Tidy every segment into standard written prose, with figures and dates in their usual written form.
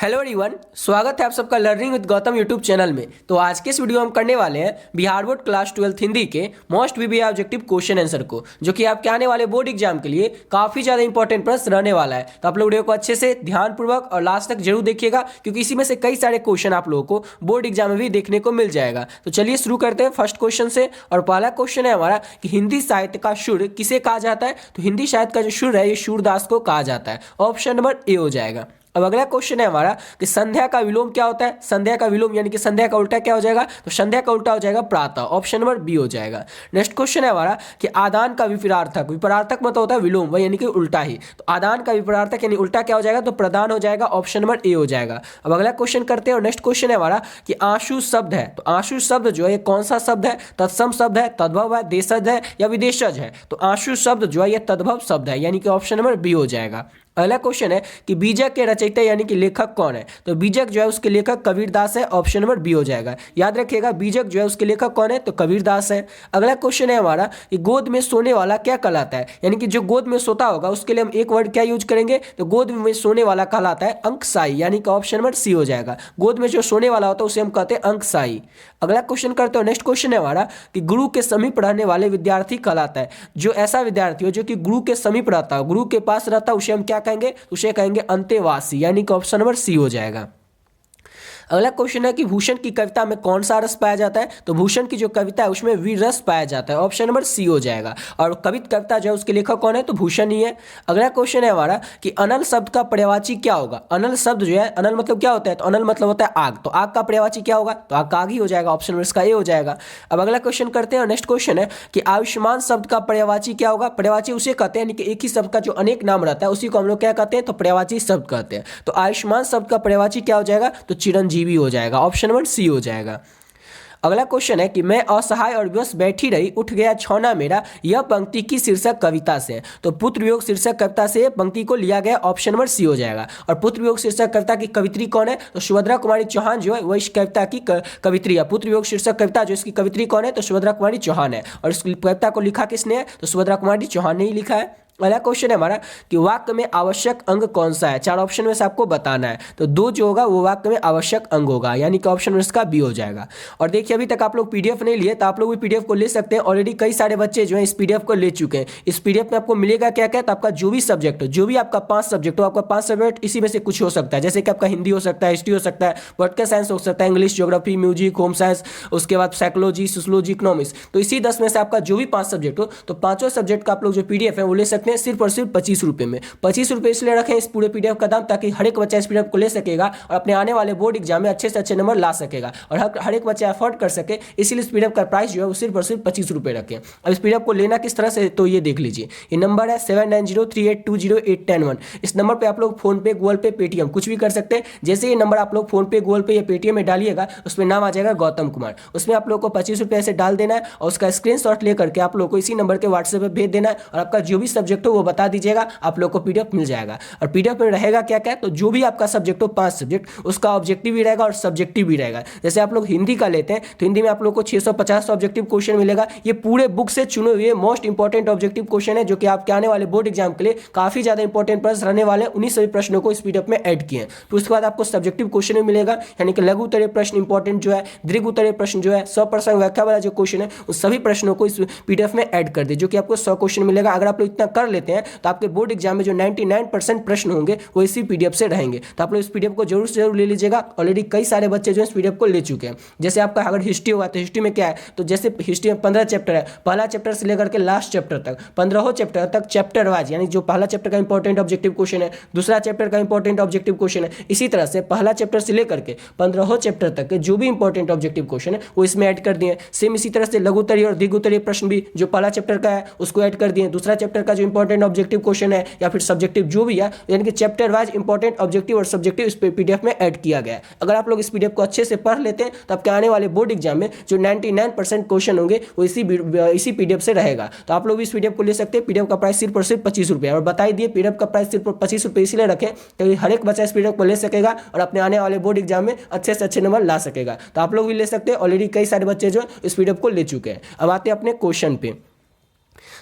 Hello everyone, स्वागत है आप सबका learning with Gautam YouTube channel में। तो आज के इस वीडियो में हम करने वाले हैं बिहार बोर्ड क्लास 12 हिंदी के most VVI objective question answer को, जो कि आपके आने वाले बोर्ड एग्जाम के लिए काफी ज्यादा इंपॉर्टेंट प्रश्न रहने वाला है। तो आप लोग वीडियो को अच्छे से ध्यानपूर्वक और लास्ट तक जरूर देखिएगा, क्योंकि इसी में से कई सारे क्वेश्चन आप लोगों को बोर्ड एग्जाम में भी देखने को मिल जाएगा। तो चलिए शुरू करते हैं फर्स्ट क्वेश्चन से। और पहला क्वेश्चन है हमारा कि हिंदी साहित्य का सुर किसे कहा जाता है। तो हिंदी साहित्य का जो सुर है ये सूरदास को कहा जाता है। ऑप्शन नंबर ए हो जाएगा। अब अगला क्वेश्चन है हमारा कि संध्या का विलोम क्या होता है। संध्या का विलोम यानी कि संध्या का उल्टा क्या हो जाएगा। तो संध्या का उल्टा हो जाएगा प्रातः। ऑप्शन नंबर बी हो जाएगा। नेक्स्ट क्वेश्चन है हमारा कि आदान का विपरार्थक, विपरार्थक मतलब होता है विलोम, वह यानी कि उल्टा ही। तो आदान का विपरार्थक यानी उल्टा क्या हो जाएगा। तो प्रदान हो जाएगा। ऑप्शन नंबर ए हो जाएगा। अब अगला क्वेश्चन करते हैं और नेक्स्ट क्वेश्चन है हमारा कि आंसू शब्द है। तो आंसू शब्द जो है ये कौन सा शब्द है। तत्सम शब्द है, तद्भव है, देशज है या विदेशज है। तो आंसू शब्द जो है ये तद्भव शब्द है, यानी कि ऑप्शन नंबर बी हो जाएगा। अगला क्वेश्चन है कि बीजक के रचयिता यानी कि लेखक कौन है। तो बीजक जो है उसके लेखक कबीरदास है। ऑप्शन नंबर बी हो जाएगा। याद रखिएगा, बीजक जो है उसके लेखक कौन है। तो कबीरदास है। अगला क्वेश्चन है हमारा कि गोद में सोने वाला क्या कहलाता है। यानी कि जो गोद में सोता होगा उसके लिए हम एक वर्ड क्या यूज करेंगे। तो गोद में सोने वाला कहलाता है अंकशाई, यानी कि ऑप्शन नंबर सी हो जाएगा। गोद में जो सोने वाला होता है उसे हम कहते हैं अंकशाई। अगला क्वेश्चन करते हो। नेक्स्ट क्वेश्चन है हमारा कि गुरु के समीप रहने वाले विद्यार्थी कहलाता है। जो ऐसा विद्यार्थी हो जो कि गुरु के समीप रहता है, गुरु के पास रहता है, उसे हम क्या कहेंगे। उसे कहेंगे अंतेवासी, यानी कि ऑप्शन नंबर सी हो जाएगा। अगला क्वेश्चन है कि भूषण की कविता में कौन सा रस पाया जाता है। तो भूषण की जो कविता है उसमें वीर रस पाया जाता है। ऑप्शन नंबर सी हो जाएगा। और कविता जो है उसके लेखक कौन है। तो भूषण ही है। अगला क्वेश्चन है हमारा कि अनल शब्द का पर्यायवाची क्या होगा। अनल शब्द जो है, अनल मतलब क्या होता है। तो अनल मतलब होता है आग। तो आग का पर्यायवाची क्या होगा। तो आग का आग ही हो जाएगा। ऑप्शन नंबर इसका ए हो जाएगा। अब अगला क्वेश्चन करते हैं। नेक्स्ट क्वेश्चन है कि आयुष्मान शब्द का पर्यायवाची क्या होगा। पर्यायवाची उसे कहते हैं, यानी कि एक ही शब्द का जो अनेक नाम रहता है उसी को हम लोग क्या कहते हैं। तो पर्यायवाची शब्द कहते हैं। तो आयुष्मान शब्द का पर्यायवाची क्या हो जाएगा। तो चिरंजीवी हो जाएगा। ऑप्शन नंबर सी हो जाएगा। अगला क्वेश्चन है कि मैं असहाय और विवश बैठी रही, उठ गया छौना मेरा, यह पंक्ति की शीर्षक कविता से। तो पुत्र वियोग शीर्षक कविता से पंक्ति को लिया गया। ऑप्शन नंबर सी हो जाएगा। और पुत्र वियोग शीर्षक कविता की कवित्री कौन है। तो सुभद्रा कुमारी चौहान जो है वह इस कविता की कवित्री है। पुत्र वियोग शीर्षक कविता जो इसकी कवित्री कौन है। तो सुभद्रा कुमारी चौहान है। और इस कविता को लिखा किसने है। तो सुभद्रा कुमारी चौहान ने ही लिखा है। अगला क्वेश्चन है हमारा कि वाक्य में आवश्यक अंग कौन सा है। चार ऑप्शन में से आपको बताना है। तो दो जो होगा वो वाक्य में आवश्यक अंग होगा, यानी कि ऑप्शन में इसका बी हो जाएगा। और देखिए अभी तक आप लोग पीडीएफ नहीं लिए तो आप लोग भी पीडीएफ को ले सकते हैं। ऑलरेडी कई सारे बच्चे जो है इस पीडीएफ को ले चुके हैं। इस पीडीएफ में आपको मिलेगा क्या क्या। तो आपका जो भी सब्जेक्ट हो, जो भी आपका 5 सब्जेक्ट हो, आपका 5 सब्जेक्ट इसी में से कुछ हो सकता है। जैसे कि आपका हिंदी हो सकता है, हिस्ट्री हो सकता है, पॉलिटिकल साइंस हो सकता है, English, geography, music, home science, उसके बाद साइकोलॉजी, सोशियोलॉजी, इकोनॉमिक्स। तो इसी 10 में से आपका जो भी 5 सब्जेक्ट हो, तो पांचों सब्जेक्ट का आप लोग जो पीडीएफ है वो ले सकते हैं सिर्फ और सिर्फ 25 रुपये में। 25 रुपये इसलिए रखें इस पूरे पीडीएफ का दाम, ताकि हर एक बच्चा इस पीडीएफ को ले सकेगा और अपने आने वाले बोर्ड एग्जाम में अच्छे से अच्छे नंबर ला सकेगा और हर एक बच्चा अफोर्ड कर सके। इसीलिए इस पीडीएफ का प्राइस जो है वो सिर्फ और सिर्फ 25 रुपये रखें। अब इस पीडीएफ को लेना किस तरह से, तो ये देख लीजिए। ये नंबर है 7903820810 इस नंबर पर आप लोग फोन पे, गूगल पे, पेटीएम कुछ भी कर सकते हैं। जैसे ये नंबर आप लोग फोन पे, गूगल पे या पेटीएम में डालिएगा उसमें नाम आ जाएगा गौतम कुमार। उसमें आप लोग को 25 रुपये से डाल देना है और उसका स्क्रीनशॉट लेकर के आप लोग को इसी नंबर के व्हाट्सएप पर भेज देना है। और आपका जो भी सब्जेक्ट हो वो बता दीजिएगा, आप लोग को पीडीएफ मिल जाएगा। और पीडीएफ में रहेगा क्या क्या। तो जो भी आपका सब्जेक्ट हो, 5 सब्जेक्ट, उसका ऑब्जेक्टिव भी रहेगा और सब्जेक्टिव भी रहेगा। जैसे आप लोग हिंदी का लेते हैं तो हिंदी में आप लोग को 650 ऑब्जेक्टिव क्वेश्चन मिलेगा। ये पूरे बुक से चुने हुए मोस्ट इंपॉर्टेंट ऑब्जेक्टिव क्वेश्चन है, जो कि आपके आने वाले बोर्ड एग्जाम के लिए काफी ज्यादा इंपॉर्टेंट प्रश्न रहने वाले। उन्हीं सभी प्रश्नों को इस पीडीएफ में ऐड किए हैं। फिर उसके बाद आपको सब्जेक्टिव क्वेश्चन भी मिलेगा, यानी कि लघु उत्तरीय प्रश्न इंपॉर्टेंट जो है, दीर्घ उत्तरीय प्रश्न जो है, 100% व्याख्या वाला जो क्वेश्चन है, उन सभी प्रश्नों को इस पीडीएफ में ऐड कर दे, जो कि आपको 100 क्वेश्चन मिलेगा। अगर आप लोग इतना कर लेते हैं तो आपके बोर्ड एग्जाम में जो 99% प्रश्न होंगे वो इसी पीडीएफ से रहेंगे। तो आप लोग इस पीडीएफ को जरूर से जरूर ले लीजिएगा। ऑलरेडी कई सारे बच्चे जो इस पीडीएफ को ले चुके हैं। जैसे आपका अगर हिस्ट्री होगा तो हिस्ट्री में क्या है। तो जैसे हिस्ट्री में 15 चैप्टर है, पहला चैप्टर से लेकर के लास्ट चैप्टर तक, 15 चैप्टर तक चैप्टर वाइज, यानी जो पहला चैप्टर का इंपॉर्टेंट ऑब्जेक्टिव क्वेश्चन है, दूसरा चैप्टर का इंपॉर्टेंट ऑब्जेक्टिव क्वेश्चन है, इसी तरह से पहला चैप्टर से लेकर के 15 चैप्टर तक के जो भी इंपॉर्टेंट ऑब्जेक्टिव क्वेश्चन है वो इसमें ऐड कर दिए। सेम इसी तरह से लघु उत्तरीय और दीर्घ उत्तरीय प्रश्न भी जो पहला चैप्टर का है उसको ऐड कर दिए। दूसरा चैप्टर का जो इंपॉर्टेंट ऑब्जेक्टिव क्वेश्चन है या फिर सब्जेक्टिव जो भी है, यानी कि चैप्टर वाइज इंपॉर्टेंट ऑब्जेक्टिव और सब्जेक्टिव इस पीडीएफ में ऐड किया गया है। अगर आप लोग इस पीडीएफ को अच्छे से पढ़ लेते हैं तो आपके आने वाले बोर्ड एग्जाम में जो 99% क्वेश्चन होंगे वो इसी पीडीएफ से रहेगा। तो आप लोग इस पीडीएफ को ले सकते हैं। पीडीएफ का प्राइस सिर्फ और सिर्फ 25 रुपये। और बता दिए पीडीएफ का प्राइस सिर्फ 25 रुपये इसलिए रखें क्योंकि हर एक बच्चा इस पीडीएफ को ले सकेगा और अपने आने वाले बोर्ड एग्जाम में अच्छे से अच्छे नंबर ला सकेगा। तो आप लोग भी ले सकते हैं। ऑलरेडी कई सारे बच्चे जो इस पीडीएफ को ले चुके हैं। अब आते हैं अपने क्वेश्चन पे।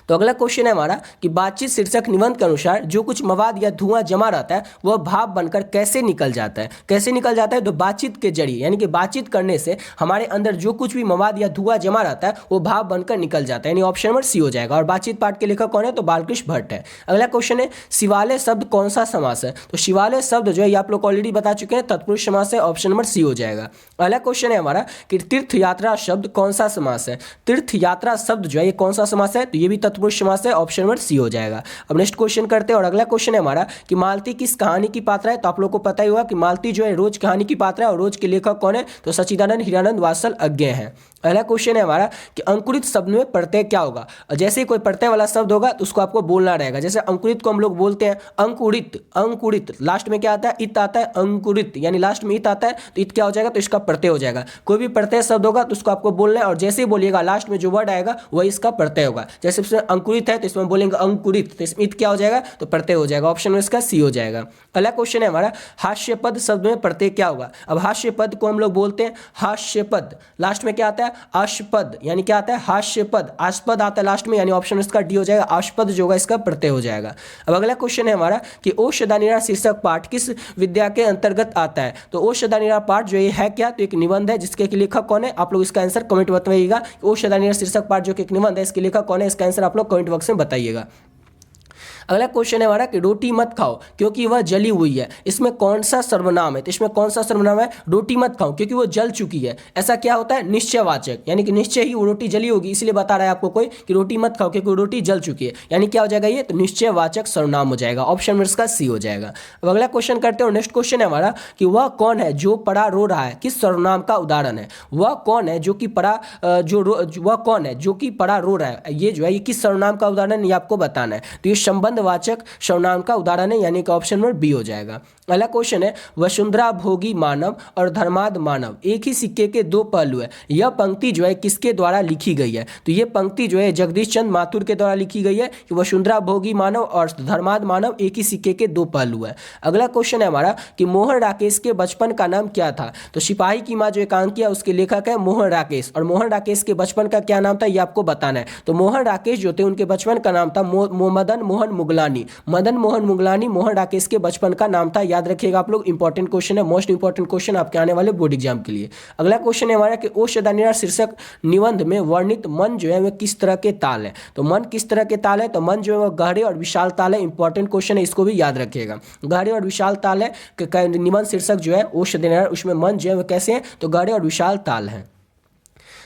तो अगला क्वेश्चन है हमारा कि बातचीत शीर्षक निबंध के अनुसार जो कुछ मवाद या धुआं जमा रहता है वह भाप बनकर कैसे निकल जाता है। कैसे निकल जाता है? तो बातचीत के जरिए, यानी कि बातचीत करने से हमारे अंदर जो कुछ भी मवाद या धुआं जमा रहता है वो भाप बनकर निकल जाता है, यानी ऑप्शन नंबर सी हो जाएगा। और बातचीत पाठ के लेखक कौन है? तो बालकृष्ण भट्ट है। अगला क्वेश्चन है शिवालय शब्द कौन सा समास है। तो शिवालय शब्द जो है ये आप लोग ऑलरेडी बता चुके हैं, तत्पुरुष समास है, ऑप्शन नंबर सी हो जाएगा। अगला क्वेश्चन है हमारा कि तीर्थ यात्रा शब्द कौन सा समास है। तीर्थ यात्रा शब्द जो है ये कौन सा समास है? तो ये भी तत्पुरुष समास है, ऑप्शन नंबर सी हो जाएगा। अब नेक्स्ट क्वेश्चन करते हैं और अगला क्वेश्चन है हमारा कि मालती किस कहानी की पात्र है। तो आप लोग को पता ही होगा कि मालती जो है रोज कहानी की पात्र है और रोज के लेखक कौन है? तो सच्चिदानंद हीरानंद वात्सल अज्ञे हैं। अगला क्वेश्चन है हमारा कि अंकुरित शब्द में प्रत्यय क्या होगा। जैसे कोई प्रत्यय वाला शब्द होगा तो उसको आपको बोलना रहेगा। जैसे अंकुरित को हम लोग बोलते हैं अंकुरित, अंकुरित लास्ट में क्या आता है? इत आता है, अंकुरित यानी लास्ट में इत आता है, तो इत क्या हो जाएगा? तो इसका प्रत्यय हो जाएगा। कोई भी प्रत्यय शब्द होगा तो उसको आपको बोलना है और जैसे ही बोलिएगा लास्ट में जो वर्ड आएगा वही इसका प्रत्यय होगा। जैसे इसमें अंकुरित है तो इसमें बोलेंगे अंकुरित, तो इसमें इत क्या हो जाएगा? तो प्रत्यय हो जाएगा, ऑप्शन में इसका सी हो जाएगा। अगला क्वेश्चन है हमारा हास्य पद शब्द में प्रत्यय क्या होगा। अब हास्य पद को हम लोग बोलते हैं हास्य पद, लास्ट में क्या आता है? आस्पद, यानी क्या आता है? हास्य पद, आस्पद आता है लास्ट में, यानी ऑप्शन इसका डी हो जाएगा। आस्पद जो होगा इसका प्रत्यय हो जाएगा। अब अगला क्वेश्चन है हमारा कि ओ शदानिरा शीर्षक पाठ किस विद्या के अंतर्गत आता है। तो ओ शदानिरा पाठ जो ये है क्या? तो एक निबंध है जिसके लेखक कौन है? आप लोग इसका आंसर कमेंट में बताइएगा। ओ शदानिरा शीर्षक पाठ जो कि एक निबंध है इसके लेखक कौन है? इसका आंसर आप लोग कमेंट बॉक्स में बताइएगा। अगला क्वेश्चन है हमारा कि रोटी मत खाओ क्योंकि वह जली हुई है, इसमें कौन सा सर्वनाम है। तो इसमें कौन सा सर्वनाम है? रोटी मत खाओ क्योंकि वो जल चुकी है। ऐसा क्या होता है? निश्चयवाचक, यानी कि निश्चय ही वो रोटी जली होगी इसलिए बता रहा है आपको कोई कि रोटी मत खाओ क्योंकि वो रोटी जल चुकी है, यानी क्या हो जाएगा ये? तो निश्चयवाचक सर्वनाम हो जाएगा, ऑप्शन में इसका सी हो जाएगा। अब अगला क्वेश्चन करते हैं। नेक्स्ट क्वेश्चन है हमारा कि वह कौन है जो पड़ा रो रहा है, किस सर्वनाम का उदाहरण है। वह कौन है जो कि पड़ा वह कौन है जो कि पड़ा रो रहा है, ये जो है ये किस सर्वनाम का उदाहरण है ये आपको बताना है। तो ये संबंधवाचक सर्वनाम का उदाहरण है, यानी कि ऑप्शन नंबर बी हो जाएगा। अगला क्वेश्चन है वसुंधरा भोगी मानव और धर्माद मानव एक ही सिक्के के दो पहलू है। यह पंक्ति जो है किसके द्वारा लिखी गई है। तो ये पंक्ति जो है जगदीश चंद्र माथुर के द्वारा लिखी गई है कि वसुंधरा भोगी मानव और धर्माद मानव एक ही सिक्के के दो पहलू है। अगला क्वेश्चन है हमारा कि मोहन राकेश के बचपन का नाम क्या था। तो सिपाही की माँ जो एकांकी है उसके लेखक है मोहन राकेश, और मोहन राकेश के बचपन का क्या नाम था ये आपको बताना है। तो मोहन राकेश जो थे उनके बचपन का नाम था मदन मोहन मुगलानी। मदन मोहन मुगलानी मोहन राकेश के बचपन का नाम था, याद रखिएगा आप लोग, इंपॉर्टेंट क्वेश्चन है, मोस्ट इंपॉर्टेंट क्वेश्चन आपके आने वाले बोर्ड एग्जाम के लिए। अगला क्वेश्चन है हमारा कि ओ शदानिरा शीर्षक निबंध में वर्णित मन जो है वह किस तरह के ताल है। तो मन किस तरह के ताल है। तो मन जो है वह गहरे और विशाल ताल है, इंपॉर्टेंट क्वेश्चन है, इसको भी याद रखिएगा। गहरे और विशाल ताल है, निबंध शीर्षक जो है ओ शदानिरा उसमें मन जो है वह कैसे है? तो गहरे और विशाल ताल है।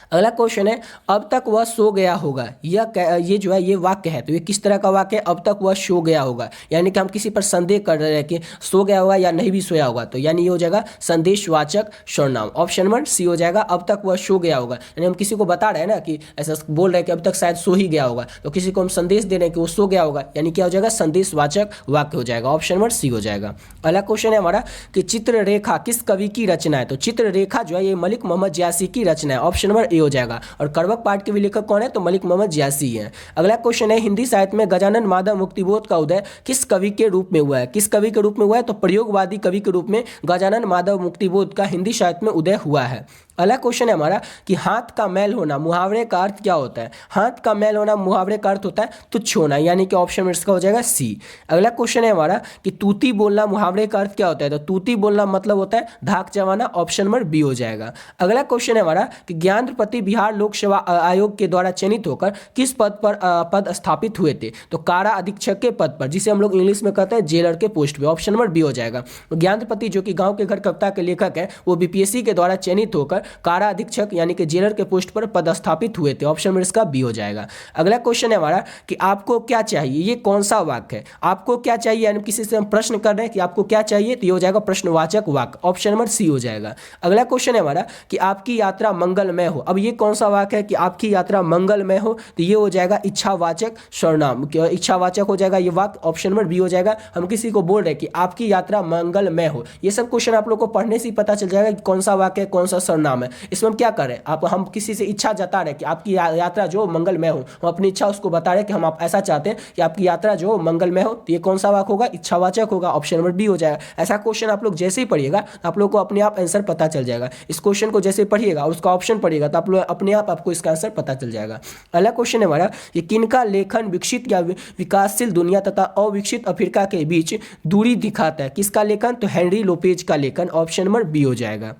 अगला क्वेश्चन है अब तक वह सो गया होगा, ये जो है ये वाक्य है, तो ये किस तरह का वाक्य है? अब तक वह सो गया होगा, यानी कि हम किसी पर संदेह कर रहे हैं कि सो गया होगा या नहीं भी सोया होगा, तो यानी ये हो जाएगा संदेशवाचक सर्वनाम, ऑप्शन नंबर सी हो जाएगा। अब तक वह सो गया होगा, यानी हम किसी को बता रहे हैं ना कि ऐसा बोल रहे हैं कि अब तक शायद सो ही गया होगा, तो किसी को हम संदेश दे रहे हैं कि वो सो गया होगा, यानी क्या हो जाएगा? संदेशवाचक वाक्य हो जाएगा, ऑप्शन नंबर सी हो जाएगा। अगला क्वेश्चन है हमारा कि चित्ररेखा किस कवि की रचना है। तो चित्ररेखा जो है ये मलिक मोहम्मद जियासी की रचना है, ऑप्शन नंबर ए हो जाएगा। और करवक पाठ के भी लेखक कौन है? तो मलिक मोहम्मद जियासी हैं। अगला क्वेश्चन है हिंदी साहित्य में गजानन माधव मुक्तिबोध का उदय किस कवि के रूप में हुआ है। किस कवि के रूप में हुआ है? तो प्रयोगवादी कवि के रूप में गजानन माधव मुक्तिबोध का हिंदी साहित्य में उदय हुआ है। अगला क्वेश्चन है हमारा कि हाथ का मैल होना मुहावरे का अर्थ क्या होता है। हाथ का मैल होना मुहावरे का अर्थ होता है तुच्छ होना, यानी कि ऑप्शन में इसका हो जाएगा सी। अगला क्वेश्चन है हमारा कि तूती बोलना मुहावरे का अर्थ क्या होता है। तो तूती बोलना मतलब होता है धाक जमाना, ऑप्शन नंबर बी हो जाएगा। अगला क्वेश्चन है हमारा कि ज्ञानपति बिहार लोक सेवा आयोग के द्वारा चयनित होकर किस पद स्थापित हुए थे। तो कारा अधीक्षक के पद पर, जिसे हम लोग इंग्लिश में कहते हैं जेलर के पोस्ट पे, ऑप्शन नंबर बी हो जाएगा। ज्ञानपति जो कि गांव के घर कविता के लेखक है वो बीपीएससी के द्वारा चयनित होकर कारा अधीक्षक यानी कि जेलर के पोस्ट पर पदस्थापित हुए थे, ऑप्शन में इसका बी हो जाएगा। अगला क्वेश्चन है हमारा कि आपको क्या चाहिए, ये कौन सा वाक्य है। आपको क्या चाहिए, यानी किसी से हम प्रश्न कर रहे हैं कि आपको क्या चाहिए, तो ये हो जाएगा प्रश्नवाचक वाक्य, ऑप्शन नंबर सी हो जाएगा। अगला क्वेश्चन है हमारा कि आपकी यात्रा मंगलमय हो। अब ये कौन सा वाक्य है कि आपकी यात्रा मंगलमय हो, तो ये हो जाएगा इच्छावाचक सर्वनाम, इच्छावाचक हो जाएगा ये वाक्य, ऑप्शन नंबर बी हो जाएगा। हम किसी को बोल रहे हैं कि आपकी यात्रा मंगलमय हो, ये सब क्वेश्चन आप लोग को पढ़ने से ही पता चल जाएगा कि कौन सा वाक्य है, कौन सा सर्वनाम नाम है। इसमें हम क्या कर रहे हैं, आप हम किसी से इच्छा जता रहे हैं कि आपकी यात्रा जो मंगलमय हो, हम अपनी इच्छा उसको बता रहे हैं कि हम आप ऐसा चाहते हैं कि आपकी यात्रा जो मंगलमय हो। तो ये कौन सा वाक्य होगा, इच्छावाचक होगा, ऑप्शन नंबर बी हो जाएगा। ऐसा क्वेश्चन आप लोग जैसे ही पढ़िएगा आप लोग को अपने आप आंसर पता चल जाएगा। इस क्वेश्चन को जैसे पढ़िएगा और उसका ऑप्शन पढ़िएगा तो आप लोग अपने आप आपको इसका आंसर पता चल जाएगा। अगला क्वेश्चन है हमारा कि किनका लेखन विकसित या विकासशील दुनिया तथा अविकसित अफ्रीका के बीच दूरी दिखाता है। किसका लेखन, तो हेनरी लोपेज का लेखन, ऑप्शन नंबर बी हो जाएगा।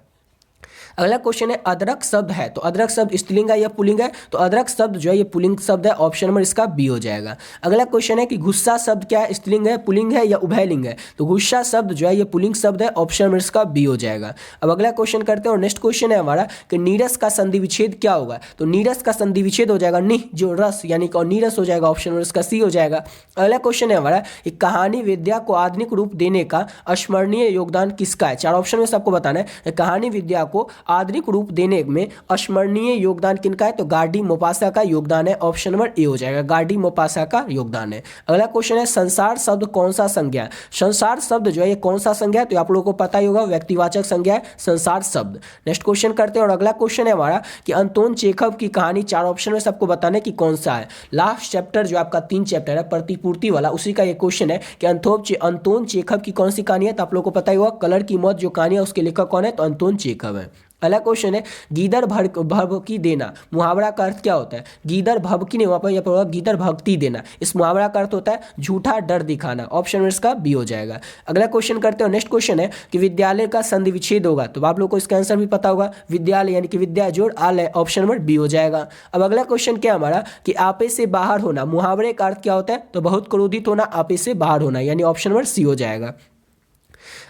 अगला क्वेश्चन है अदरक शब्द है, तो अदरक शब्द स्त्रीलिंग है या पुल्लिंग है, तो अदरक शब्द जो है ये पुल्लिंग शब्द है, ऑप्शन नंबर इसका बी हो जाएगा। अगला क्वेश्चन है कि गुस्सा शब्द क्या है, स्त्रीलिंग है, पुल्लिंग है या उभयलिंग है, तो गुस्सा शब्द जो है ये पुल्लिंग शब्द है, ऑप्शन नंबर इसका बी हो जाएगा। अब अगला क्वेश्चन करते हैं और नेक्स्ट क्वेश्चन है हमारा कि नीरस का संधि विच्छेद क्या होगा, तो नीरस का संधि विच्छेद हो जाएगा निह जो रस यानी कि नीरस हो जाएगा, ऑप्शन नंबर इसका सी हो जाएगा। अगला क्वेश्चन है हमारा कि कहानी विद्या को आधुनिक रूप देने का अस्मरणीय योगदान किसका है। चार ऑप्शन में सबको बताना है। कहानी विद्या को आधुनिक रूप देने में अस्मरणीय योगदान किनका है, तो गार्डी मोपासा का योगदान है, ऑप्शन नंबर ए हो जाएगा, गार्डी मोपासा का योगदान है। अगला क्वेश्चन है संसार शब्द कौन सा संज्ञा है, संसार शब्द जो है ये कौन सा संज्ञा है, तो आप लोगों को पता ही होगा व्यक्तिवाचक संज्ञा है संसार शब्द। नेक्स्ट क्वेश्चन करते हैं और अगला क्वेश्चन है हमारा कि अंतोन चेखव की कहानी, चार ऑप्शन में सबको बताने की कौन सा है। लास्ट चैप्टर जो आपका 3 चैप्टर है प्रतिपूर्ति वाला, उसी का ये क्वेश्चन है कि अंतोन चेखव की कौन सी कहानी है, तो आप लोगों को पता ही होगा कलर की मौत जो कहानी है उसके लेखक कौन है, तो अंतोन चेखव है। अगला क्वेश्चन है गीदड़ भभकी देना, मुहावरा का अर्थ क्या होता है। गीदड़ भभकी नहीं, वहां पर यह गीदड़ भक्ति देना, इस मुहावरा का अर्थ होता है झूठा डर दिखाना, ऑप्शन नंबर इसका बी हो जाएगा। अगला क्वेश्चन करते हैं, नेक्स्ट क्वेश्चन है कि विद्यालय का संधि विच्छेद होगा, तो आप लोग को इसका आंसर भी पता होगा, विद्यालय यानी कि विद्या जोड़ आलय, ऑप्शन नंबर बी हो जाएगा। अब अगला क्वेश्चन क्या हमारा कि आपे से बाहर होना, मुहावरे का अर्थ क्या होता है, तो बहुत क्रोधित होना, आपे से बाहर होना, यानी ऑप्शन नंबर सी हो जाएगा।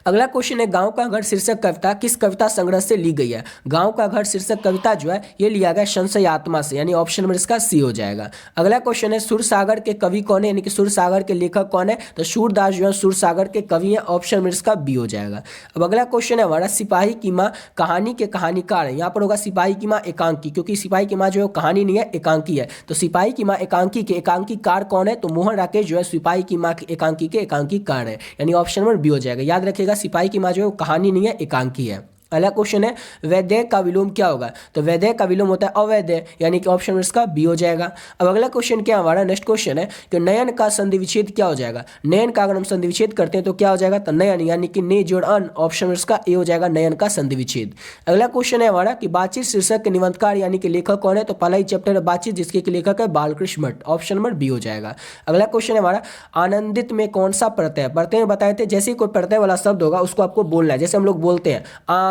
अगला क्वेश्चन है गांव का घर शीर्षक कविता किस कविता संग्रह से ली गई है। गांव का घर शीर्षक कविता जो है ये लिया गया संशय आत्मा से, यानी ऑप्शन नंबर इसका सी हो जाएगा। अगला क्वेश्चन है सुरसागर के कवि कौन है, यानी कि सुरसागर के लेखक कौन है, तो सूरदास जो है सुरसागर के कवि हैं, ऑप्शन नंबर इसका बी हो जाएगा। अब अगला क्वेश्चन है हमारा सिपाही की माँ कहानी के कहानीकार है, यहाँ पर होगा सिपाही की माँ एकांकी, क्योंकि सिपाही की माँ जो है कहानी नहीं है एकांकी है, तो सिपाही की माँ एकांकी के एकांकीकार कौन है, तो मोहन राकेश जो है सिपाही की माँ एकांकी के एकांकीकार है, यानी ऑप्शन नंबर बी हो जाएगा। याद रखिएगा सिपाही की माँ जो है कहानी नहीं है एकांकी है। अगला क्वेश्चन है वैद्य का विलोम क्या होगा, तो वैद्य का विलोम होता है अवैद्य, यानी कि ऑप्शन इसका बी हो जाएगा। अब अगला क्वेश्चन क्या हमारा नेक्स्ट क्वेश्चन है कि नयन का संधि विच्छेद क्या हो जाएगा। नयन का अगर हम संधि विच्छेद करते हैं तो क्या हो जाएगा, तो नयन यानी कि ने जोड़ अन, ऑप्शन इसका ए हो जाएगा, नयन का संधि विच्छेद। अगला क्वेश्चन है हमारा कि बातचीत शीर्षक के निबंधकार यानी कि लेखक कौन है, तो पहला ही चैप्टर है बातचीत जिसके लेखक है Balkrishna Bhatt, option number B हो जाएगा। अगला क्वेश्चन है हमारा आनंदित में कौन सा प्रत्यय, प्रत्यय में बताए थे जैसे कोई प्रत्यय वाला शब्द होगा उसको आपको बोलना है, जैसे हम लोग बोलते हैं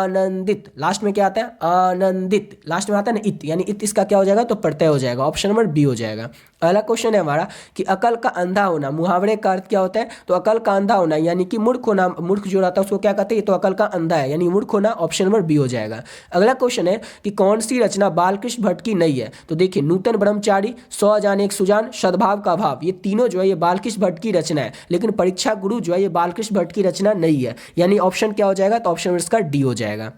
आनंदित, लास्ट में क्या आता है आनंदित, लास्ट में आता है ना इत, यानी इत इसका क्या हो जाएगा, तो प्रत्यय हो जाएगा, ऑप्शन नंबर बी हो जाएगा। अगला क्वेश्चन है हमारा कि अकल का अंधा होना, मुहावरे का अर्थ क्या होता है, तो अकल का अंधा होना यानी कि मूर्ख होना, मूर्ख जो रहता है उसको क्या कहते हैं, तो अकल का अंधा है यानी मूर्ख होना, ऑप्शन नंबर बी हो जाएगा। अगला क्वेश्चन है कि कौन सी रचना बालकृष्ण भट्ट की नहीं है, तो देखिए नूतन ब्रह्मचारी, 100 जान एक सुजान, सद्भाव का भाव, ये तीनों जो है ये बालकृष्ण भट्ट की रचना है, लेकिन परीक्षा गुरु जो है ये बालकृष्ण भट्ट की रचना नहीं है, यानी ऑप्शन क्या हो जाएगा, तो ऑप्शन इसका डी हो जाएगा।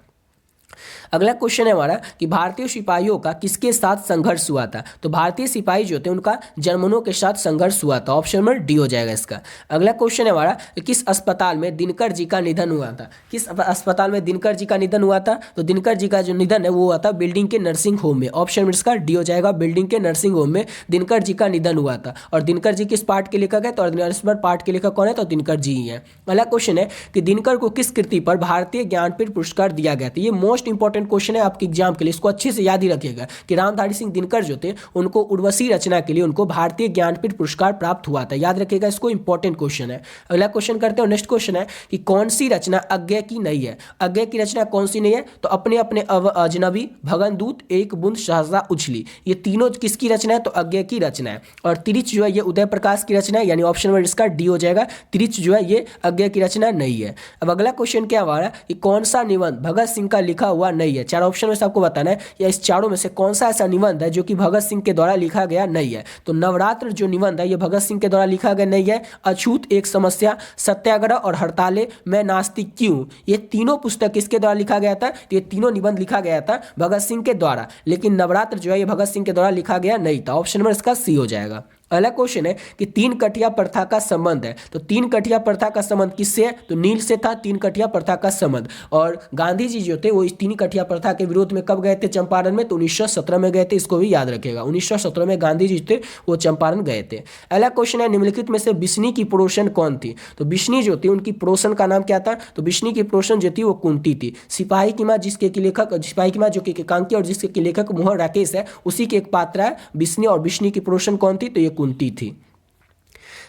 अगला क्वेश्चन है हमारा कि भारतीय सिपाहियों का किसके साथ संघर्ष हुआ था, तो भारतीय सिपाही जो थे उनका जर्मनों के साथ संघर्ष हुआ था, ऑप्शन नंबर डी हो जाएगा इसका। अगला क्वेश्चन है हमारा किस अस्पताल में दिनकर जी का निधन हुआ था, किस अस्पताल में दिनकर जी का निधन हुआ था, तो दिनकर जी का जो निधन है वो हुआ था बिल्डिंग के नर्सिंग होम में, ऑप्शन नंबर इसका डी हो जाएगा, बिल्डिंग के नर्सिंग होम में दिनकर जी का निधन हुआ था। और दिनकर जी किस पार्ट के लेखक है, तो अर्धनारीश्वर पार्ट के लेखक कौन है, तो दिनकर जी ही है। अगला क्वेश्चन है कि दिनकर को किस कृति पर भारतीय ज्ञानपीठ पुरस्कार दिया गया था, ये मोस्ट इंपॉर्टेंट क्वेश्चन है आपके एग्जाम के लिए, इसको अच्छे से याद ही रखिएगा कि रामधारी सिंह दिनकर जो थे उनको उर्वशी रचना के लिए उनको भारतीय ज्ञानपीठ पुरस्कार प्राप्त हुआ था, याद रखिएगा, इसको इंपॉर्टेंट क्वेश्चन है। अगला क्वेश्चन करते हैं, नेक्स्ट क्वेश्चन है कि कौन सी रचना अज्ञे की नहीं है, अज्ञे की रचना कौन सी नहीं है, तो अपने अपने अजनबी, भगनदूत, एक बूंद सहसा उछली, ये तीनों किसकी रचना है, तो अज्ञे की रचना है। और तिरिच जो है ये उदय प्रकाश की रचना है, यानी ऑप्शन नंबर इसका डी हो जाएगा, तिरिच जो है ये अज्ञे की रचना नहीं है। अब अगला क्वेश्चन क्या हमारा कि कौन सा निबंध भगत सिंह का लिखा हुआ नहीं है, चार ऑप्शन में आपको बताना है या इस चारों में से कौन सा ऐसा निबंध है जो कि भगत सिंह के द्वारा लिखा गया नहीं है, तो नवरात्र जो निबंध है ये भगत सिंह के द्वारा लिखा गया नहीं है, अछूत एक समस्या, सत्याग्रह और हड़ताले, मैं नास्तिक क्यों, ये तीनों पुस्तक किसके द्वारा लिखा गया था, तो ये तीनों निबंध लिखा गया था भगत सिंह के द्वारा, लेकिन नवरात्र जो है ये भगत सिंह के द्वारा लिखा गया नहीं था, ऑप्शन नंबर इसका सी हो जाएगा। अगला क्वेश्चन है कि तीन कठिया प्रथा का संबंध है, तो तीन कठिया प्रथा का संबंध किससे है, तो नील से था तीन कठिया प्रथा का संबंध। और गांधी जी जो थे वो इस तीन कठिया प्रथा के विरोध में कब गए थे चंपारण में, तो 1917 में गए थे, इसको भी याद रखिएगा 1917 में गांधी जी थे वो चंपारण गए थे। अगला क्वेश्चन है निम्नलिखित में से बिस्नी की पड़ोसन कौन थी, तो बिस्नी जो थी उनकी पड़ोसन का नाम क्या था, तो बिस्नी की पड़ोसन जो थी वो कुंती थी। सिपाही की माँ जिसके की लेखक सिपाही की माँ जो कि एकांकी और जिसके की लेखक मोहन राकेश है, उसी की एक पात्रा है बिस्नी, और बिस्नी की पड़ोसन कौन थी, तो ये कुंती थी।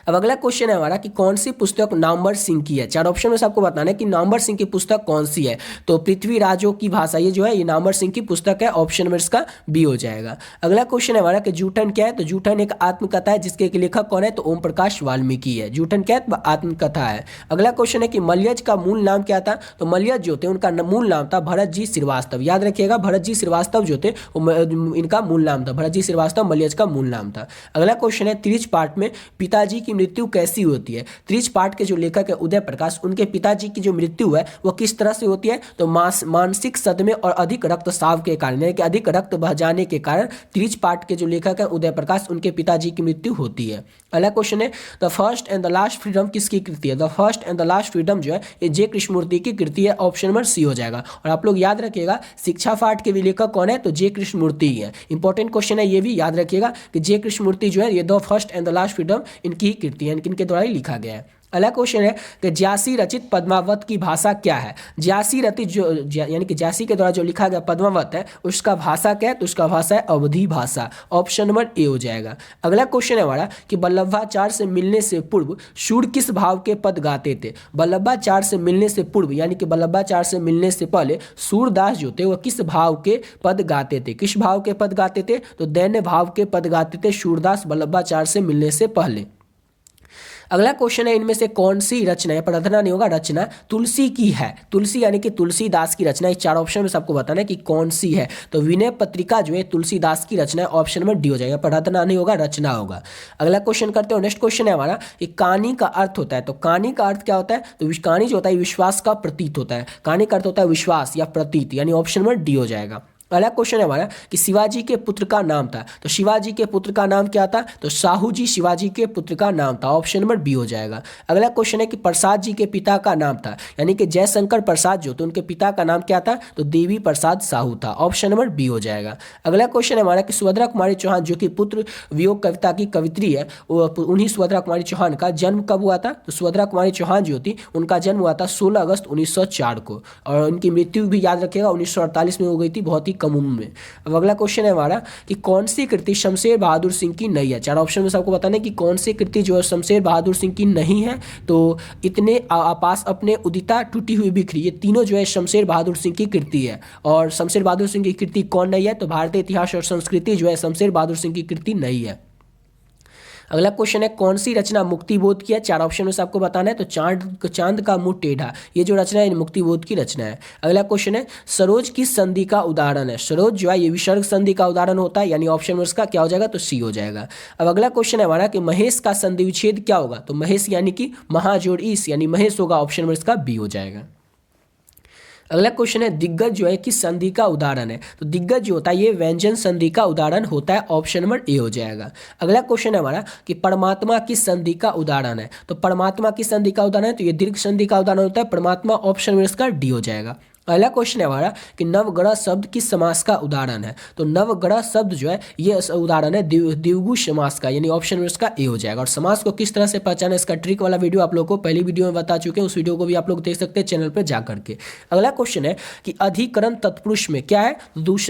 अब अगला क्वेश्चन है हमारा कि कौन सी पुस्तक नामवर सिंह की है। चार ऑप्शन में से आपको बताना है कि नामवर सिंह की पुस्तक कौन सी है, तो पृथ्वीराजों की भाषा ये जो है ये नामवर सिंह की पुस्तक है, ऑप्शन में इसका बी हो जाएगा। अगला क्वेश्चन है हमारा कि जूठन क्या है, तो जूठन एक आत्मकथा है जिसके लेखक कौन है, तो ओम प्रकाश वाल्मीकि है। जूठन क्या है, आत्मकथा है। अगला क्वेश्चन है कि मलयज का मूल नाम क्या था, तो मलयज जो थे उनका मूल नाम था भरत जी श्रीवास्तव। याद रखिएगा भरत जी श्रीवास्तव जो थे इनका मूल नाम था, भरत जी श्रीवास्तव मलयज का मूल नाम था। अगला क्वेश्चन है त्रिच पाठ में पिताजी की मृत्यु कैसी होती है। त्रिच पाठ के जो लेखक है उदय प्रकाश, उनके पिताजी की जो मृत्यु है वो किस तरह से होती है, तो मानसिक सदमे और अधिक रक्तस्राव के कारण, यानी कि अधिक रक्त बह जाने के कारण त्रिच पाठ के जो लेखक है उदय प्रकाश उनके पिताजी की मृत्यु होती है। अगला क्वेश्चन है the first and the last freedom किसकी कृति है, the first and the last freedom जो है ये जे कृष्णमूर्ति की कृति है, ऑप्शन नंबर सी हो जाएगा। और आप लोग याद रखिएगा शिक्षा पाठ के भी लेखक कौन है, तो जे कृष्णमूर्ति है। इंपॉर्टेंट क्वेश्चन है ये भी याद रखिएगा कि जे कृष्णमूर्ति जो है ये the first and the last freedom इनकी ही कृति है, इनके द्वारा ही लिखा गया है। अगला क्वेश्चन है कि ज्यासी रचित पद्मावत की भाषा क्या है। ज्यासी रचित जो यानी कि ज्यासी के द्वारा जो लिखा गया पद्मावत है उसका भाषा क्या है, तो उसका भाषा है अवधी भाषा, ऑप्शन नंबर ए हो जाएगा। अगला क्वेश्चन है हमारा कि वल्लभाचार्य से मिलने से पूर्व सूर्य किस भाव के पद गाते थे। वल्लभाचार्य से मिलने से पूर्व यानी कि वल्लभाचार्य से मिलने से पहले सूरदास जो थे वह किस भाव के पद गाते थे, किस भाव के पद गाते थे, तो दैन्य भाव के पद गाते थे सूरदास वल्लभाचार्य से मिलने से पहले। अगला क्वेश्चन है इनमें से कौन सी रचना है, प्रार्थना नहीं होगा, रचना तुलसी की है। तुलसी यानी कि तुलसीदास की रचना, इस चार ऑप्शन में सबको बताना है कि कौन सी है, तो विनय पत्रिका जो है तुलसीदास की रचना है, ऑप्शन में डी हो जाएगा, प्रार्थना नहीं होगा रचना होगा। अगला क्वेश्चन करते हो, नेक्स्ट क्वेश्चन है हमारा कि कहानी का अर्थ होता है, तो कहानी का अर्थ क्या होता है, तो कहानी जो होता है विश्वास का प्रतीत होता है, कहानी का अर्थ होता है विश्वास या प्रतीत, यानी ऑप्शन में डी हो जाएगा। अगला क्वेश्चन है हमारा कि शिवाजी के पुत्र का नाम था, तो शिवाजी के पुत्र का नाम क्या था, तो साहू जी शिवाजी के पुत्र का नाम था, ऑप्शन नंबर बी हो जाएगा। अगला क्वेश्चन है कि प्रसाद जी के पिता का नाम था, यानी कि जयशंकर प्रसाद जो थे उनके पिता का नाम क्या था, तो देवी प्रसाद साहू था, ऑप्शन नंबर बी हो जाएगा। अगला क्वेश्चन है हमारा कि सुभद्रा कुमारी चौहान जो कि पुत्र वियोग कविता की कवित्री है, उन्हीं सुभद्रा कुमारी चौहान का जन्म कब हुआ था, तो सुभद्रा कुमारी चौहान जो थी उनका जन्म हुआ था 16 अगस्त 1904 को, और उनकी मृत्यु भी याद रखिएगा 1948 में हो गई थी, बहुत ही कम उम्र में। अब अगला क्वेश्चन है हमारा कि कौन सी कृति शमशेर बहादुर सिंह की नहीं है। चार ऑप्शन में सबको बताना है कि कौन सी कृति जो है शमशेर बहादुर सिंह की नहीं है, तो इतने आपास अपने उदिता टूटी हुई बिखरी, ये तीनों जो है शमशेर बहादुर सिंह की कृति है। और शमशेर बहादुर सिंह की कृति कौन नहीं है, तो भारतीय इतिहास और संस्कृति जो है शमशेर बहादुर सिंह की कृति नहीं है। अगला क्वेश्चन है कौन सी रचना मुक्तिबोध की है। चार ऑप्शन में से आपको बताना है, तो चांद का मुंह टेढ़ा, ये जो रचना है मुक्तिबोध की रचना है। अगला क्वेश्चन है सरोज किस संधि का उदाहरण है। सरोज जो है ये विसर्ग संधि का उदाहरण होता है, यानी ऑप्शन में उसका क्या हो जाएगा, तो सी हो जाएगा। अब अगला क्वेश्चन है हमारा कि महेश का संधि विच्छेद क्या होगा, तो महेश यानी कि महाजोड़ ईस यानी महेश होगा, ऑप्शन में इसका बी हो जाएगा। अगला क्वेश्चन है दिग्गज जो है किस संधि का उदाहरण है, तो दिग्गज जो होता है ये व्यंजन संधि का उदाहरण होता है, ऑप्शन नंबर ए हो जाएगा। अगला क्वेश्चन है हमारा कि परमात्मा किस संधि का उदाहरण है, तो परमात्मा किस संधि का उदाहरण है, तो ये दीर्घ संधि का उदाहरण होता है परमात्मा, ऑप्शन में इसका डी हो जाएगा। अगला क्वेश्चन है हमारा कि नवग्रह शब्द किस समास का उदाहरण है, तो नवग्रह शब्द जो है ये उदाहरण है द्विगु समास का, यानी ऑप्शन में इसका ए हो जाएगा। और समास को किस तरह से पहचाना, इसका ट्रिक वाला वीडियो आप लोगों को पहली वीडियो में बता चुके हैं, उस वीडियो को भी आप लोग देख सकते हैं चैनल पर जा करके। अगला क्वेश्चन है कि अधिकरण तत्पुरुष में क्या है,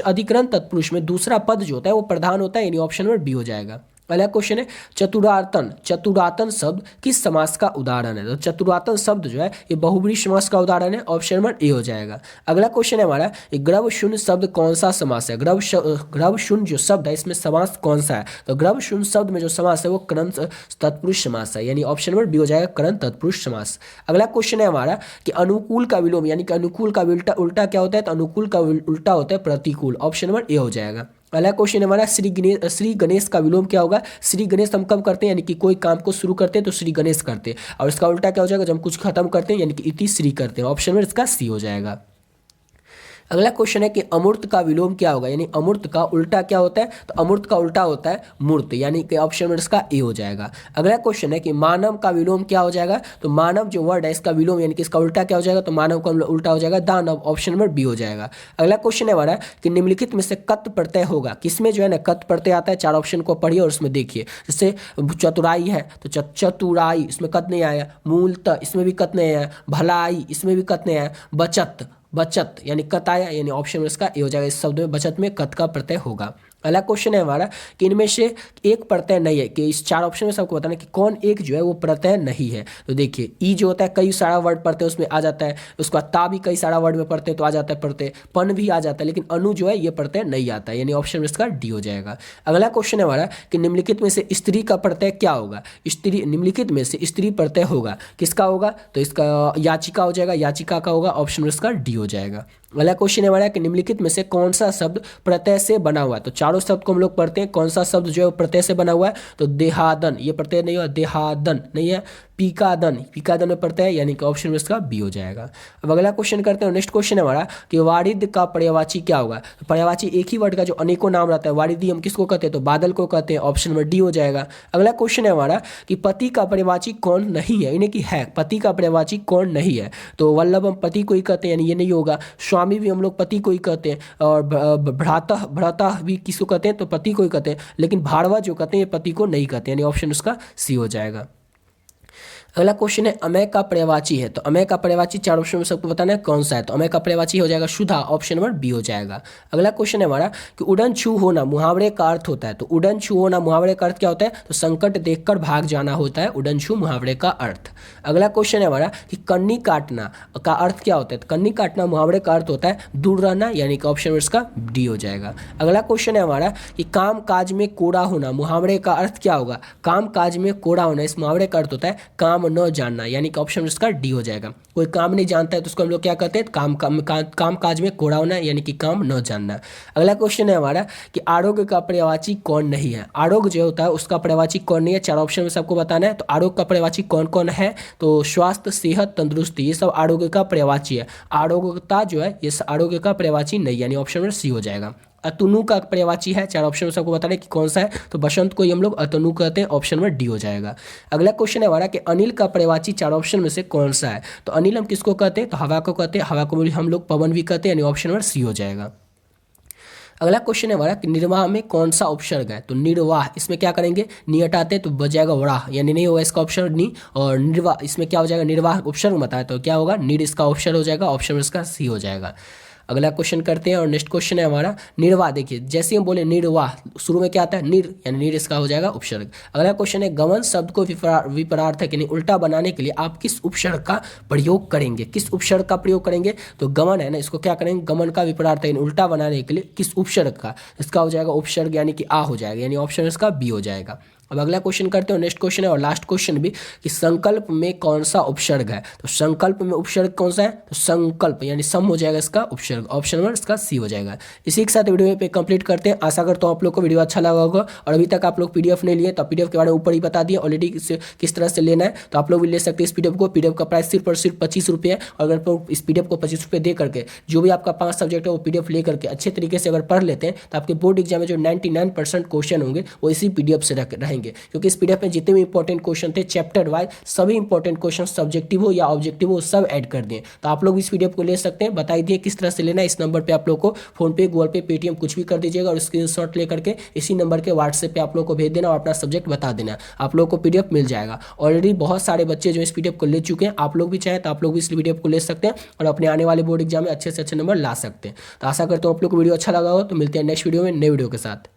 अधिकरण तत्पुरुष में दूसरा पद जो होता है वो प्रधान होता है, यानी ऑप्शन नंबर बी हो जाएगा। अगला क्वेश्चन है चतुरातन, चतुरातन शब्द किस समास का उदाहरण है, तो चतुरातन शब्द जो है ये बहुब्रीहि समास का उदाहरण है, ऑप्शन नंबर ए हो जाएगा। अगला क्वेश्चन है हमारा ग्रव शून्य शब्द कौन सा समास है, ग्रव शून्य जो शब्द है इसमें समास कौन सा है, तो ग्रव शून्य शब्द में जो समास है वो करण तत्पुरुष समास है, यानी ऑप्शन नंबर बी हो जाएगा, करण तत्पुरुष समास। अगला क्वेश्चन है हमारा कि अनुकूल का विलोम, यानी कि अनुकूल का उल्टा क्या होता है, तो अनुकूल का उल्टा होता है प्रतिकूल, ऑप्शन नंबर ए हो जाएगा। अगला क्वेश्चन हमारा श्री गणेश का विलोम क्या होगा, श्री गणेश हम कब करते हैं, यानी कि कोई काम को शुरू करते हैं तो श्री गणेश करते हैं, और इसका उल्टा क्या हो जाएगा जब हम कुछ खत्म करते हैं, यानी कि इति श्री करते हैं, ऑप्शन में इसका सी हो जाएगा। अगला क्वेश्चन है कि अमूर्त का विलोम क्या होगा, यानी अमूर्त का उल्टा क्या होता है, तो अमूर्त का उल्टा होता है मूर्त, यानी कि ऑप्शन में इसका ए हो जाएगा। अगला क्वेश्चन है कि मानव का विलोम क्या हो जाएगा, तो मानव जो वर्ड है इसका विलोम यानी कि इसका उल्टा क्या हो जाएगा, तो मानव का उल्टा हो जाएगा दानव, ऑप्शन नंबर बी हो जाएगा। अगला क्वेश्चन है हमारा कि निम्नलिखित में से कत प्रत्यय होगा, किसमें जो है ना कत प्रत्यय आता है, चार ऑप्शन को पढ़िए और उसमें देखिए। जैसे चतुराई है तो चतुराई, इसमें कत नहीं आया। मूलतः, इसमें भी कत नहीं आया। भलाई, इसमें भी कत नहीं आया। बचत, बचत यानी कत आया, यानी ऑप्शन में इसका ए हो जाएगा। इस शब्द में बचत में कत का प्रत्यय होगा। अगला क्वेश्चन है हमारा कि इनमें से एक प्रत्यय नहीं है, कि इस चार ऑप्शन में सबको बताना कि कौन एक जो है वो प्रत्यय नहीं है। तो देखिए ई जो होता है कई सारा वर्ड पढ़ते हैं उसमें आ जाता है, उसका ता भी कई सारा वर्ड में पढ़ते हैं तो आ जाता है प्रत्यय, पन भी आ जाता है, लेकिन अनु जो है ये प्रत्यय नहीं आता है, यानी ऑप्शन में इसका डी हो जाएगा। अगला क्वेश्चन है हमारा कि निम्नलिखित में से स्त्री का प्रत्यय क्या होगा, स्त्री, निम्नलिखित में से स्त्री प्रत्यय होगा, किसका होगा, तो इसका याचिका हो जाएगा, याचिका का होगा, ऑप्शन में इसका डी हो जाएगा। अगला क्वेश्चन है हमारा कि निम्नलिखित में से कौन सा शब्द प्रत्यय से बना हुआ है, तो चारों शब्द को हम लोग पढ़ते हैं, कौन सा शब्द जो है प्रत्यय से बना हुआ है, तो देहादन, ये प्रत्यय नहीं हुआ, देहादन नहीं है। पीकादन, पीकादन में प्रत्यय यानी कि ऑप्शन में इसका बी हो जाएगा। अब अगला क्वेश्चन करते हैं, नेक्स्ट क्वेश्चन है हमारा कि वारिद का पर्यायवाची क्या होगा, तो पर्यायवाची एक ही वर्ड का जो अनेकों नाम रहता है, वारिदी हम किसको कहते हैं, तो बादल को कहते हैं, ऑप्शन में डी हो जाएगा। अगला क्वेश्चन है हमारा कि पति का पर्यायवाची कौन नहीं है, यानी कि है, पति का पर्यायवाची कौन नहीं है, तो वल्लभ हम पति को ही कहते हैं, यानी ये नहीं होगा। स्वामी भी हम लोग पति को ही कहते हैं, और भ्राता, भ्राता भी किसको कहते हैं, तो पति को ही कहते हैं, लेकिन भारवा जो कहते हैं ये पति को नहीं कहते, यानी ऑप्शन उसका सी हो जाएगा। अगला क्वेश्चन है अमय का पर्यायवाची है, तो अमय का पर्यायवाची चार ऑप्शन में सबको बताना है कौन सा है, तो अमय का पर्यायवाची हो जाएगा सुधा, ऑप्शन नंबर बी हो जाएगा। अगला क्वेश्चन है हमारा कि उड़न छू होना मुहावरे का अर्थ होता है, तो उड़न छू होना मुहावरे का अर्थ क्या होता है, तो संकट देखकर भाग जाना होता है उड़न छू मुहावरे का अर्थ। अगला क्वेश्चन है हमारा कि कन्नी काटना का अर्थ क्या होता है, तो कन्नी काटना मुहावरे का अर्थ होता है दूर रहना, यानी कि ऑप्शन में इसका डी हो जाएगा। अगला क्वेश्चन है हमारा कि काम काज में कोड़ा होना मुहावरे का अर्थ क्या होगा, काम काज में कोड़ा होना इस मुहावरे का अर्थ होता है काम न जानना, यानी कि ऑप्शन इसका डी हो जाएगा। कोई काम नहीं जानता है तो उसको हम लोग क्या कहते हैं, काम काज में कोड़ा होना, यानी कि काम न जानना। अगला क्वेश्चन है हमारा कि आरोग्य का पर्यायवाची कौन नहीं है, आरोग्य जो होता है उसका पर्यायवाची कौन नहीं है, चार ऑप्शन में सबको बताना है। तो आरोग्य का पर्यायवाची कौन कौन है, तो स्वास्थ्य, सेहत, तंदुरुस्ती, ये सब आरोग्य का पर्यायवाची है। आरोग्यता जो है ये आरोग्य का पर्यायवाची नहीं, यानी ऑप्शन में सी हो जाएगा। अतनु का पर्यायवाची है, चार ऑप्शन में सबको बताना है कि कौन सा है, तो बसंत को ही हम लोग अतनु कहते हैं, ऑप्शन में डी हो जाएगा। अगला क्वेश्चन है हमारा कि अनिल का पर्यायवाची चार ऑप्शन में से कौन सा है, तो अनिल हम किसको कहते हैं, तो हवा को कहते हैं, हवा को हम लोग पवन भी कहते हैं, यानी ऑप्शन में सी हो जाएगा। अगला क्वेश्चन है हमारा कि निर्वाह में कौन सा उपसर्ग है, तो निर्वाह, इसमें क्या करेंगे, नी हटाते तो बच जाएगा वराह, यानी नहीं होगा इसका ऑप्शन नी, और निर्वाह इसमें क्या हो जाएगा, निर्वाह उपसर्ग मत है तो क्या होगा, निर इसका ऑप्शन हो जाएगा, ऑप्शन में इसका सी हो जाएगा। अगला क्वेश्चन करते हैं और नेक्स्ट क्वेश्चन है हमारा निर्वाह, देखिए जैसे हम बोले निर्वाह शुरू में क्या आता है निर, यानी निर इसका हो जाएगा उपसर्ग। अगला क्वेश्चन है गमन शब्द को विपरार्थक यानी उल्टा बनाने के लिए आप किस उपसर्ग का प्रयोग करेंगे, किस उपसर्ग का प्रयोग करेंगे, तो गमन है ना, इसको क्या करेंगे, गमन का विपरार्थ यानी उल्टा बनाने के लिए किस उपसर्ग का, इसका हो जाएगा उपसर्ग यानी कि आ हो जाएगा, यानी ऑप्शन इसका बी हो जाएगा। अब अगला क्वेश्चन करते हैं, नेक्स्ट क्वेश्चन है और लास्ट क्वेश्चन भी कि संकल्प में कौन सा उपसर्ग है, तो संकल्प में उपसर्ग कौन सा है, तो संकल्प यानी सम हो जाएगा इसका उपसर्ग, ऑप्शन नंबर इसका सी हो जाएगा। इसी के साथ वीडियो पे कंप्लीट करते हैं। आशा करता हूँ आप लोग को वीडियो अच्छा लगा होगा, और अभी तक आप लोग पीडीएफ नहीं लिए तो पीडीएफ के बारे में ऊपर ही बता दिया ऑलरेडी किस तरह से लेना है, तो आप लोग भी ले सकते हैं इस पीडीएफ को। पीडीएफ का प्राइस सिर्फ और सिर्फ 25 रुपये है, और अगर इस पीडीएफ को 25 रुपये दे करके जो भी आपका 5 सब्जेक्ट है वो पीडीएफ ले करके अच्छे तरीके से अगर पढ़ लेते हैं तो आपके बोर्ड एग्जाम में जो 99% क्वेश्चन होंगे वो इसी पीडीएफ से रहेंगे, क्योंकि इस पीडीएफ में जितने भी इंपॉर्टेंट क्वेश्चन थे चैप्टर वाइज सभी इंपॉर्टेंट क्वेश्चन सब्जेक्टिव हो या ऑब्जेक्टिव हो सब ऐड कर दिए, तो आप लोग इस पीडीएफ को ले सकते हैं। बताई दिए किस तरह से लेना है, इस नंबर पे आप लोग को फोन पे, गूगल पे, पेटीएम कुछ भी कर दीजिएगा, और स्क्रीनशॉट ले करके इसी नंबर के व्हाट्सएप पे आप लोग को भेज देना और अपना सब्जेक्ट बता देना, आप लोग को पीडीएफ मिल जाएगा। ऑलरेडी बहुत सारे बच्चे जो इस पीडीएफ को ले चुके हैं, आप लोग भी चाहें तो आप लोग भी इस पीडीएफ को ले सकते हैं और अपने आने वाले बोर्ड एग्जाम में अच्छे से अच्छे नंबर ला सकते हैं। तो आशा करता हूँ आप लोग को वीडियो अच्छा लगा हो, तो मिलते हैं नेक्स्ट वीडियो में नए वीडियो के साथ।